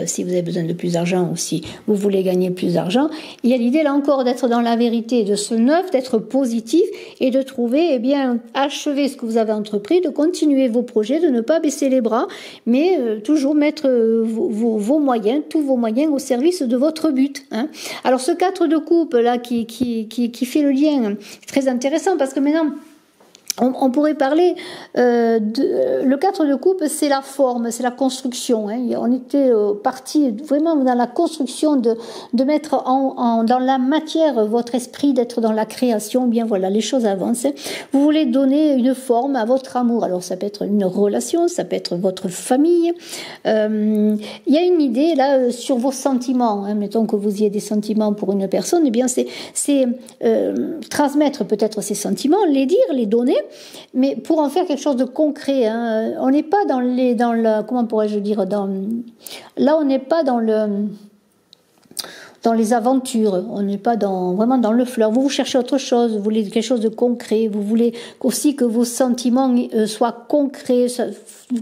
si vous avez besoin de plus d'argent ou si vous voulez gagner plus d'argent. Il y a l'idée là encore d'être dans la vérité de ce 9, d'être positif et de trouver, eh bien, achever ce que vous avez entrepris, de continuer vos projets, de ne pas baisser les bras, mais toujours mettre vos moyens, tous vos moyens au service de votre but, hein. Alors ce 4 de coupe là qui fait le lien, très intéressant parce que maintenant On pourrait parler le 4 de coupe, c'est la forme, c'est la construction. Hein. On était parti vraiment dans la construction de mettre dans la matière votre esprit, d'être dans la création. Bien voilà, les choses avancent. Hein. Vous voulez donner une forme à votre amour. Alors ça peut être une relation, ça peut être votre famille. Il y a une idée là sur vos sentiments. Hein. Mettons que vous ayez des sentiments pour une personne, eh bien c'est transmettre peut-être ces sentiments, les dire, les donner. Mais pour en faire quelque chose de concret, hein, on n'est pas dans le comment pourrais-je dire, là on n'est pas dans les aventures, on n'est pas vraiment dans le fleur. Vous cherchez autre chose, vous voulez quelque chose de concret, vous voulez aussi que vos sentiments soient concrets,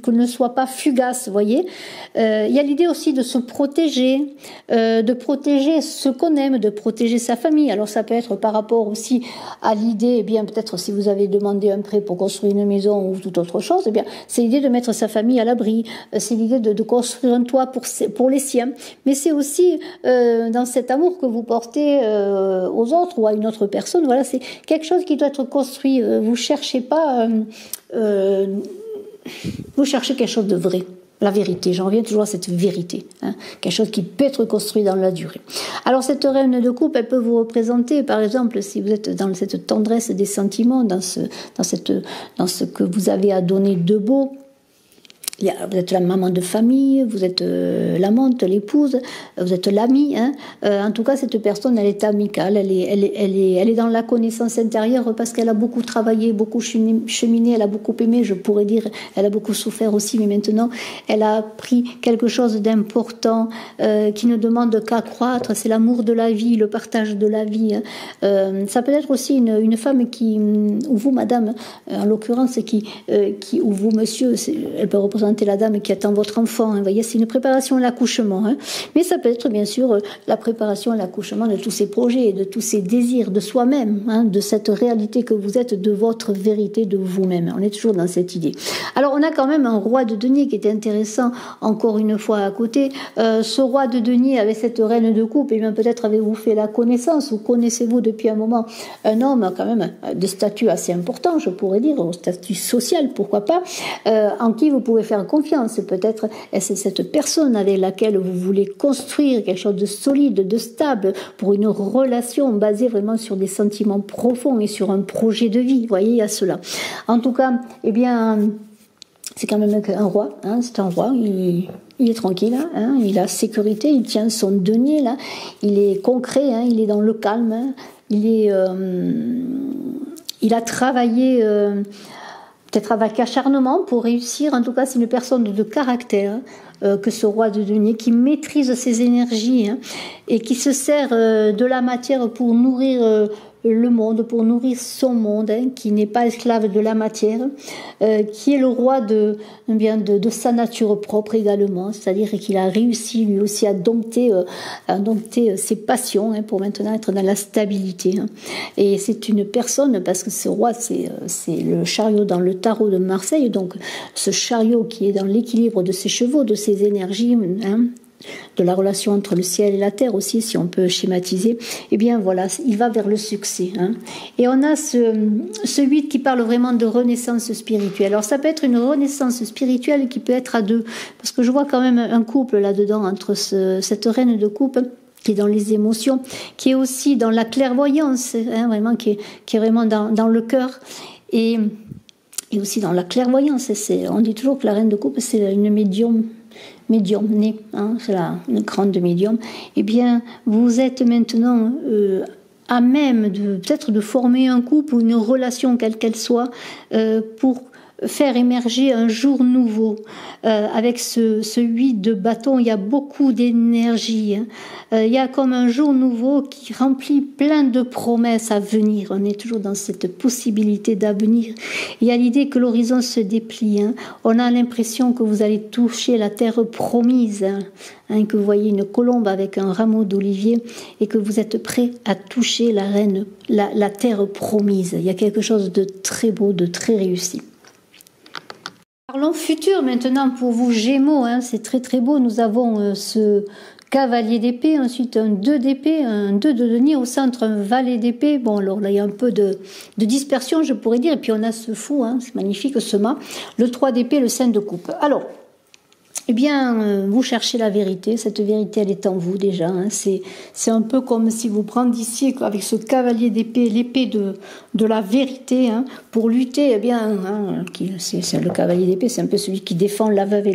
que ne soient pas fugaces, vous voyez. Il y a l'idée aussi de se protéger, de protéger ce qu'on aime, de protéger sa famille. Alors ça peut être par rapport aussi à l'idée, eh bien peut-être si vous avez demandé un prêt pour construire une maison ou toute autre chose, eh bien c'est l'idée de mettre sa famille à l'abri, c'est l'idée de construire un toit pour les siens. Mais c'est aussi dans cet amour que vous portez aux autres ou à une autre personne, voilà, c'est quelque chose qui doit être construit. Vous cherchez pas, vous cherchez quelque chose de vrai. La vérité, j'en reviens toujours à cette vérité, hein, quelque chose qui peut être construit dans la durée. Alors cette reine de coupe, elle peut vous représenter, par exemple, si vous êtes dans cette tendresse des sentiments, dans ce que vous avez à donner de beau. Vous êtes la maman de famille, vous êtes l'amante, l'épouse, vous êtes l'amie. Hein. En tout cas, cette personne, elle est amicale, elle est dans la connaissance intérieure parce qu'elle a beaucoup travaillé, beaucoup cheminé, elle a beaucoup aimé, je pourrais dire, elle a beaucoup souffert aussi, mais maintenant, elle a appris quelque chose d'important qui ne demande qu'à croître. C'est l'amour de la vie, le partage de la vie. Hein. Ça peut être aussi une femme ou vous, madame, en l'occurrence, ou vous, monsieur, elle peut représenter la dame qui attend votre enfant, hein, voyez, c'est une préparation à l'accouchement, hein. Mais ça peut être bien sûr la préparation à l'accouchement de tous ces projets, de tous ces désirs de soi-même, hein, de cette réalité que vous êtes, de votre vérité de vous-même. On est toujours dans cette idée. Alors on a quand même un roi de denier qui est intéressant, encore une fois à côté. Ce roi de denier avec cette reine de coupe, et bien peut-être avez-vous fait la connaissance ou connaissez-vous depuis un moment un homme quand même de statut assez important, je pourrais dire, au statut social, pourquoi pas, en qui vous pouvez faire confiance. Peut-être est-ce cette personne avec laquelle vous voulez construire quelque chose de solide, de stable, pour une relation basée vraiment sur des sentiments profonds et sur un projet de vie. Vous voyez, il y a cela. En tout cas, eh bien, c'est quand même un roi. Hein, c'est un roi. Il est tranquille, hein, il a sécurité, il tient son denier là, il est concret, hein, il est dans le calme, hein, il a travaillé peut-être avec acharnement pour réussir. En tout cas, c'est une personne de caractère que ce roi de denier qui maîtrise ses énergies, hein, et qui se sert de la matière pour nourrir le monde, pour nourrir son monde, hein, qui n'est pas esclave de la matière, qui est le roi de sa nature propre également, c'est-à-dire qu'il a réussi lui aussi à dompter ses passions, hein, pour maintenant être dans la stabilité. Hein. Et c'est une personne, parce que ce roi, c'est le chariot dans le tarot de Marseille, donc ce chariot qui est dans l'équilibre de ses chevaux, de ses énergies, hein, de la relation entre le ciel et la terre aussi, si on peut schématiser, eh bien voilà, il va vers le succès. Hein. Et on a ce 8 qui parle vraiment de renaissance spirituelle. Alors ça peut être une renaissance spirituelle qui peut être à deux, parce que je vois quand même un couple là-dedans, entre cette reine de coupe, qui est dans les émotions, qui est aussi dans la clairvoyance, hein, vraiment, qui est vraiment dans le cœur, et aussi dans la clairvoyance. On dit toujours que la reine de coupe, c'est une médium née, hein, c'est une grande médium. Eh bien, vous êtes maintenant à même peut-être de former un couple ou une relation quelle qu'elle soit, pour faire émerger un jour nouveau. Avec ce 8 de bâton, il y a beaucoup d'énergie. Hein. Il y a comme un jour nouveau qui remplit plein de promesses à venir. On est toujours dans cette possibilité d'avenir. Il y a l'idée que l'horizon se déplie. Hein. On a l'impression que vous allez toucher la terre promise. Hein, que vous voyez une colombe avec un rameau d'olivier et que vous êtes prêt à toucher la terre promise. Il y a quelque chose de très beau, de très réussi. Parlons futur maintenant pour vous Gémeaux, hein, c'est très très beau. Nous avons ce cavalier d'épée, ensuite un 2 d'épée, un 2 de denier, au centre un valet d'épée. Bon, alors là, il y a un peu de dispersion, je pourrais dire, et puis on a ce fou, hein, c'est magnifique, ce mât, le 3 d'épée, le 5 de coupe. Alors, eh bien, vous cherchez la vérité. Cette vérité, elle est en vous déjà. Hein. C'est un peu comme si vous prendissiez avec ce cavalier d'épée, l'épée de la vérité, hein, pour lutter. Eh bien, hein, c'est le cavalier d'épée, c'est un peu celui qui défend la veuve et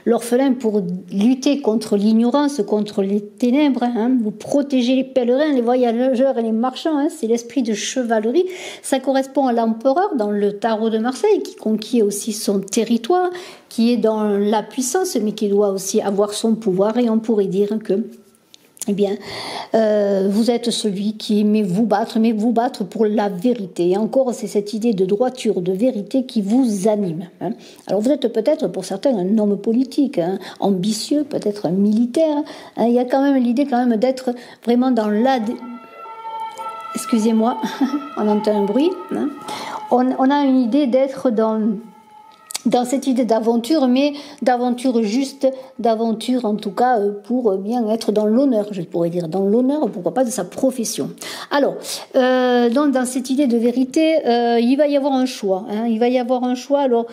l'orphelin pour lutter contre l'ignorance, contre les ténèbres. Hein. Vous protégez les pèlerins, les voyageurs et les marchands. Hein. C'est l'esprit de chevalerie. Ça correspond à l'empereur dans le tarot de Marseille, qui conquiert aussi son territoire, qui est dans la puissance, mais qui doit aussi avoir son pouvoir. Et on pourrait dire que, eh bien, vous êtes celui qui aimait vous battre pour la vérité. Et encore, c'est cette idée de droiture, de vérité qui vous anime. Hein. Alors, vous êtes peut-être, pour certains, un homme politique, hein, ambitieux, peut-être un militaire. Hein. Il y a quand même l'idée d'être vraiment dans la... Excusez-moi, on entend un bruit. Hein. On a une idée d'être dans cette idée d'aventure, mais d'aventure juste, d'aventure en tout cas pour bien être dans l'honneur, je pourrais dire, dans l'honneur, pourquoi pas, de sa profession. Alors, donc dans cette idée de vérité, il va y avoir un choix. Hein, il va y avoir un choix. Alors,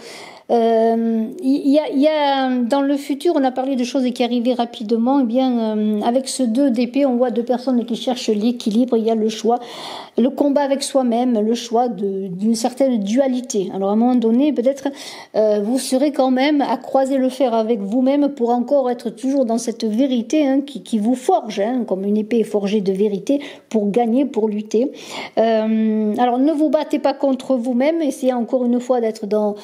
il y a dans le futur, on a parlé de choses qui arrivaient rapidement. Eh bien, avec ce 2 d'épée, on voit deux personnes qui cherchent l'équilibre. Il y a le choix, le combat avec soi-même, le choix d'une certaine dualité. Alors, à un moment donné, peut-être, vous serez quand même à croiser le fer avec vous-même pour encore être toujours dans cette vérité, hein, qui vous forge, hein, comme une épée est forgée de vérité, pour gagner, pour lutter. Alors, ne vous battez pas contre vous-même. Essayez encore une fois d'être dans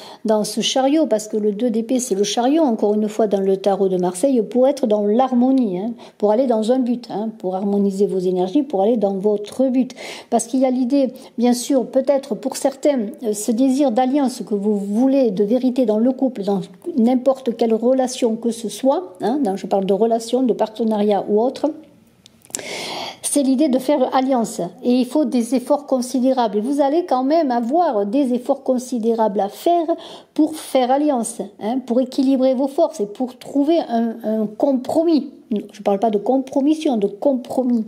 ce chariot, parce que le 2 d'épée, c'est le chariot, encore une fois, dans le tarot de Marseille, pour être dans l'harmonie, hein, pour aller dans un but, hein, pour harmoniser vos énergies, pour aller dans votre but. Parce qu'il y a l'idée, bien sûr, peut-être pour certains, ce désir d'alliance que vous voulez, de vérité dans le couple, dans n'importe quelle relation que ce soit, hein, je parle de relation, de partenariat ou autre, c'est l'idée de faire alliance. Et il faut des efforts considérables. Et vous allez quand même avoir des efforts considérables à faire pour faire alliance, hein, pour équilibrer vos forces et pour trouver un compromis. Je ne parle pas de compromission, de compromis.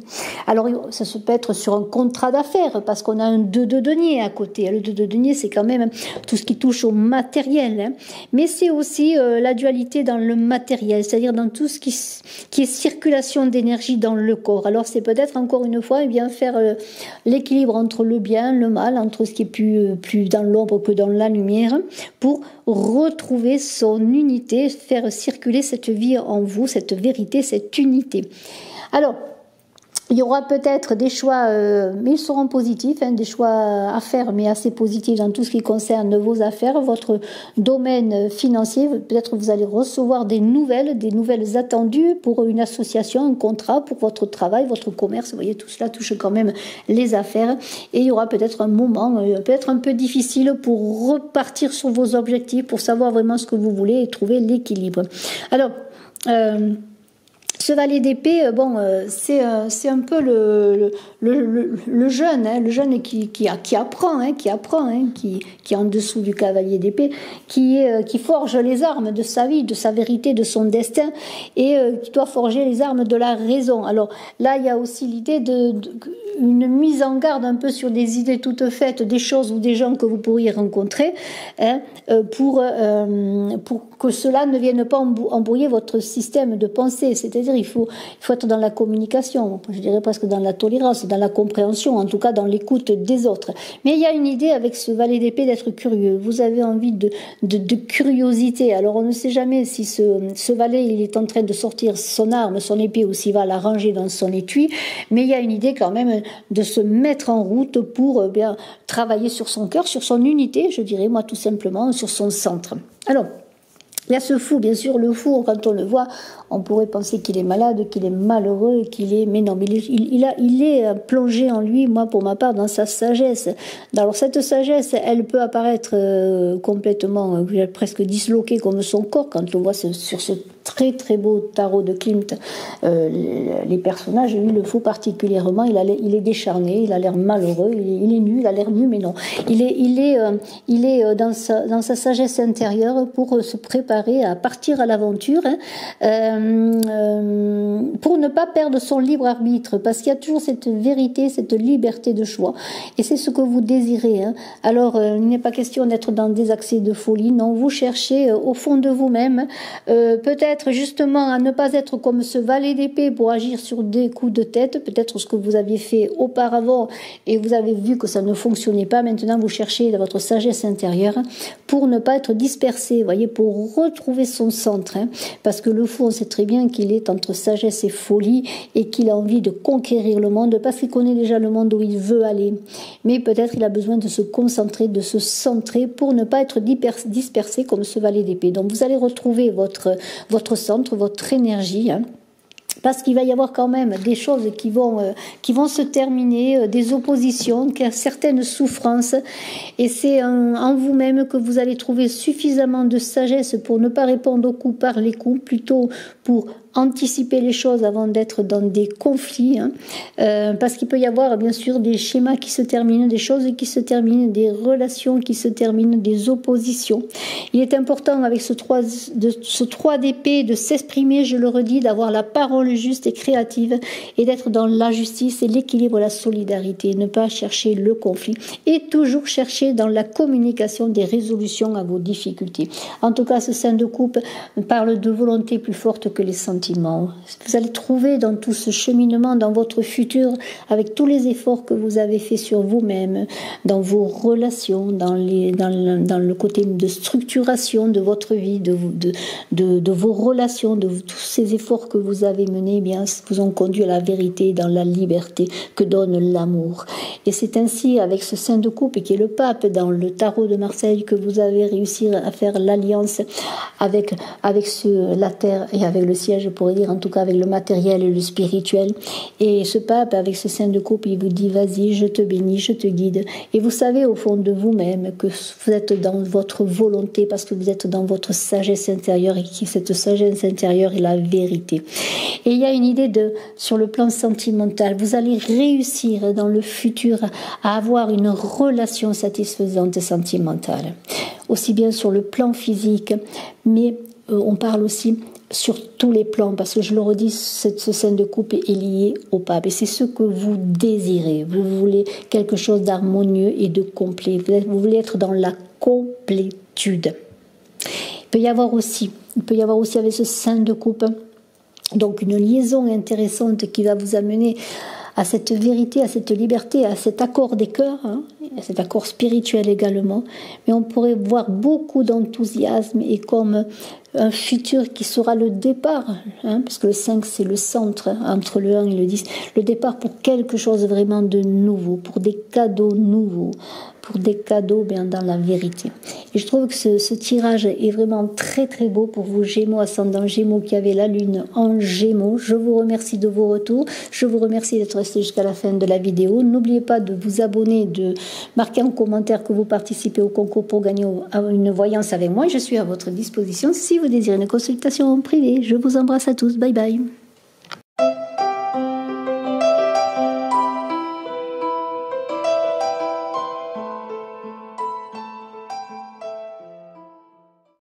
Alors, ça se peut être sur un contrat d'affaires, parce qu'on a un 2 de denier à côté. Le 2 de denier, c'est quand même tout ce qui touche au matériel. Hein. Mais c'est aussi la dualité dans le matériel, c'est-à-dire dans tout ce qui est circulation d'énergie dans le corps. Alors, c'est peut-être encore une fois, eh bien, faire l'équilibre entre le bien, le mal, entre ce qui est plus dans l'ombre que dans la lumière, pour retrouver son unité, faire circuler cette vie en vous, cette vérité, cette unité. Alors, il y aura peut-être des choix, mais ils seront positifs, hein, des choix à faire, mais assez positifs dans tout ce qui concerne vos affaires, votre domaine financier. Peut-être vous allez recevoir des nouvelles attendues pour une association, un contrat, pour votre travail, votre commerce. Vous voyez, tout cela touche quand même les affaires. Et il y aura peut-être un moment, peut-être un peu difficile pour repartir sur vos objectifs, pour savoir vraiment ce que vous voulez et trouver l'équilibre. Alors, ce valet d'épée, bon, c'est un peu le jeune, hein, le jeune qui apprend, qui est en dessous du cavalier d'épée, qui forge les armes de sa vie, de sa vérité, de son destin, et qui doit forger les armes de la raison. Alors là, il y a aussi l'idée une mise en garde un peu sur des idées toutes faites, des choses ou des gens que vous pourriez rencontrer, hein, pour que cela ne vienne pas embrouiller votre système de pensée. C'est-à-dire, il faut être dans la communication, je dirais presque dans la tolérance, dans la compréhension, en tout cas dans l'écoute des autres. Mais il y a une idée avec ce valet d'épée d'être curieux. Vous avez envie de curiosité. Alors on ne sait jamais si ce valet il est en train de sortir son arme, son épée, ou s'il va la ranger dans son étui. Mais il y a une idée quand même de se mettre en route pour bien travailler sur son cœur, sur son unité, je dirais moi tout simplement, sur son centre. Alors, il y a ce fou, bien sûr, le fou, quand on le voit, on pourrait penser qu'il est malade, qu'il est malheureux, mais non, mais il est plongé en lui, moi pour ma part, dans sa sagesse. Alors cette sagesse, elle peut apparaître complètement, presque disloquée comme son corps, quand on voit sur ce très très beau tarot de Klimt, les personnages, lui, il le faut particulièrement. Il est décharné, il a l'air malheureux, il est nu, il a l'air nu, mais non. Il est dans sa sagesse intérieure pour se préparer à partir à l'aventure, pour ne pas perdre son libre arbitre, parce qu'il y a toujours cette vérité, cette liberté de choix, et c'est ce que vous désirez. Alors, il n'est pas question d'être dans des accès de folie, non, vous cherchez au fond de vous-même, peut-être justement à ne pas être comme ce valet d'épée pour agir sur des coups de tête, peut-être ce que vous aviez fait auparavant et vous avez vu que ça ne fonctionnait pas. Maintenant vous cherchez dans votre sagesse intérieure pour ne pas être dispersé, voyez, pour retrouver son centre, parce que le fou, on sait très bien qu'il est entre sagesse et folie et qu'il a envie de conquérir le monde parce qu'il connaît déjà le monde où il veut aller, mais peut-être il a besoin de se concentrer, de se centrer pour ne pas être dispersé comme ce valet d'épée. Donc vous allez retrouver votre centre, votre énergie, parce qu'il va y avoir quand même des choses qui vont se terminer, des oppositions, certaines souffrances, et c'est en vous-même que vous allez trouver suffisamment de sagesse pour ne pas répondre aux coups par les coups, plutôt pour anticiper les choses avant d'être dans des conflits, parce qu'il peut y avoir bien sûr des schémas qui se terminent, des choses qui se terminent, des relations qui se terminent, des oppositions. Il est important avec ce 3 d'épée de s'exprimer, je le redis, d'avoir la parole juste et créative, et d'être dans la justice et l'équilibre, la solidarité, ne pas chercher le conflit, et toujours chercher dans la communication des résolutions à vos difficultés. En tout cas, ce 5 de coupe parle de volonté plus forte que les sentiments. Vous allez trouver dans tout ce cheminement, dans votre futur, avec tous les efforts que vous avez faits sur vous-même, dans vos relations, dans le côté de structuration de votre vie, de vos relations, de tous ces efforts que vous avez menés, eh bien, vous ont conduit à la vérité, dans la liberté que donne l'amour. Et c'est ainsi, avec ce 5 de coupe, qui est le pape dans le tarot de Marseille, que vous avez réussi à faire l'alliance avec la terre et avec le ciel, je pourrais dire, en tout cas avec le matériel et le spirituel. Et ce pape, avec ce 5 de coupe, il vous dit: vas-y, je te bénis, je te guide. Et vous savez au fond de vous-même que vous êtes dans votre volonté, parce que vous êtes dans votre sagesse intérieure, et que cette sagesse intérieure est la vérité. Et il y a une idée sur le plan sentimental, vous allez réussir dans le futur à avoir une relation satisfaisante et sentimentale, aussi bien sur le plan physique, mais on parle aussi sur tous les plans, parce que je le redis, ce 5 de coupe est lié au pape, et c'est ce que vous désirez. Vous voulez quelque chose d'harmonieux et de complet, vous voulez être dans la complétude. Il peut y avoir aussi avec ce 5 de coupe, donc une liaison intéressante qui va vous amener à cette vérité, à cette liberté, à cet accord des cœurs, à cet accord spirituel également. Mais on pourrait voir beaucoup d'enthousiasme et comme un futur qui sera le départ, parce que le 5 c'est le centre, entre le 1 et le 10, le départ pour quelque chose vraiment de nouveau, pour des cadeaux nouveaux, pour des cadeaux bien dans la vérité. Et je trouve que ce tirage est vraiment très très beau pour vous Gémeaux, ascendant Gémeaux, qui avez la lune en Gémeaux. Je vous remercie de vos retours, je vous remercie d'être resté jusqu'à la fin de la vidéo. N'oubliez pas de vous abonner, de marquer en commentaire que vous participez au concours pour gagner une voyance avec moi. Je suis à votre disposition si vous désirez une consultation en privé. Je vous embrasse à tous, bye bye.